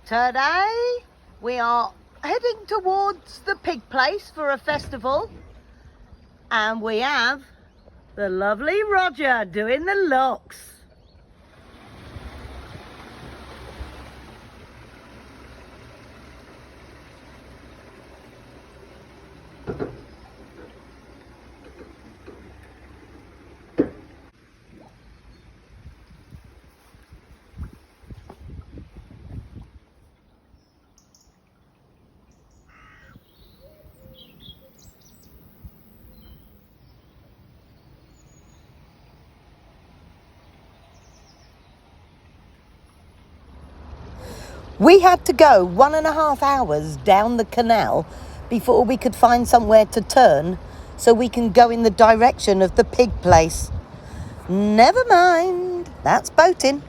Today we are heading towards the pig place for a festival, and we have the lovely Roger doing the locks. We had to go 1.5 hours down the canal before we could find somewhere to turn so we can go in the direction of the pig place. Never mind, that's boating.